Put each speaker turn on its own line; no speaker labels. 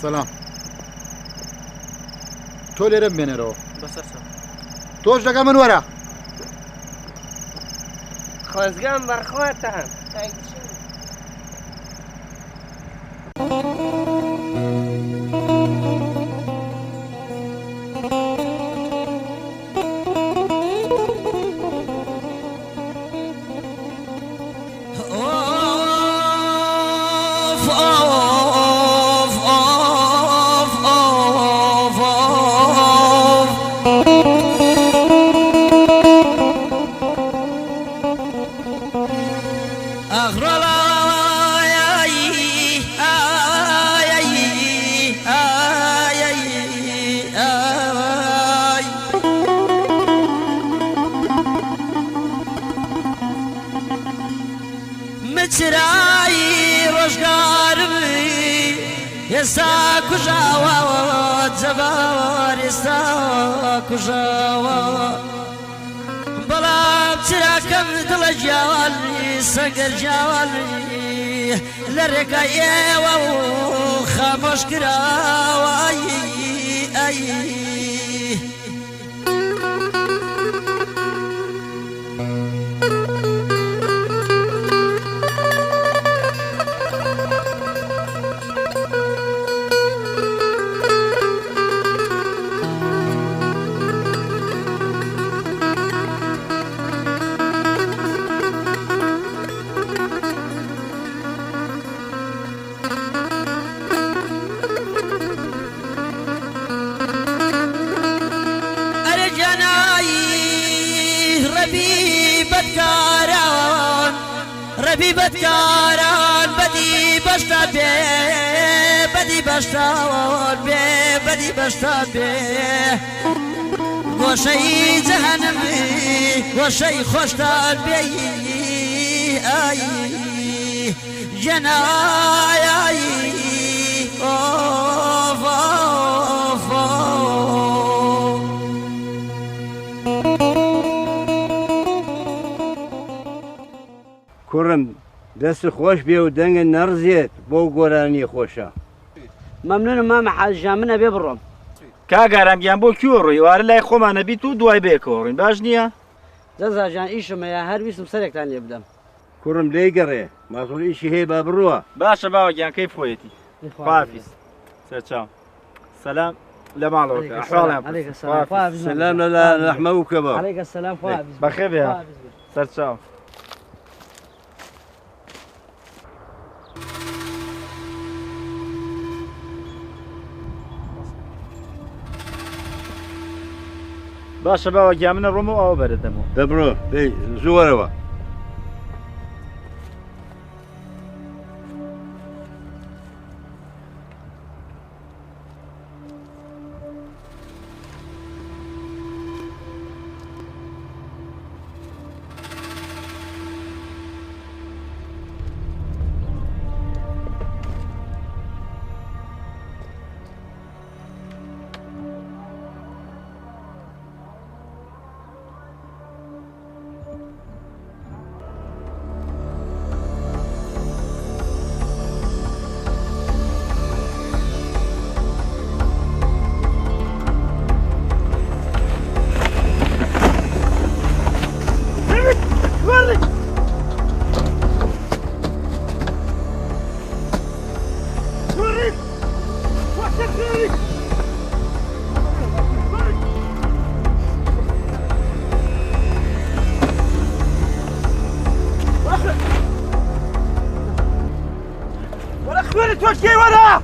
سلام تۆ لێرە بمێنەرەوە
بەسەر چاو
تۆش لەگەڵ من وەرە
خۆزگەم بەرخواتان
مچرایی روزگارم ئێستا کوژاوە جەبار ئێستا کوژاوە بەڵام چراکەم دڵە جیاوانی سەگەر جیاوانی لە ڕێگای ئێوە و خامۆش کراوە ربی بدکاران بدی باشتاد به بدی باشتاد به بدی باشتاد به گوشهی جهنمی گوشهی خوشتاد به ای جنای ای اوف اوف
کوڕم دەست خۆش بێ و دەنگە نەڕزێت بۆ گۆرانی خۆشە
مەمنونم مامە حاجیان منە بێ بڕۆم
کاگارانگیان بۆ کوێ ڕۆی وارە لای خۆمانە بیت و دوای بێکەوە ڕۆین باش نییە؟
جەزاجان ئیشمەیە هەر ویستم سەرێکتان لێ بدەم
کوڕم لێی گەڕێ ماسوول ئیشی هەیە با بڕوە
باشە باوەگیان کەی فۆیەتی خواحافیز سەرچاو سەلام لە ماڵەوەکە ئەحواڵیان
سەلام لەلا ڕەحمە و کەبە
عەلەیکە سەلام خواحافیز
بەخێر بێ سەرچاو باشە باوەگیان منە ڕۆم و ئەوە بەرەدەمەوە
دەبڕۆ زووەرەوە
ولا خويني توش كي ورا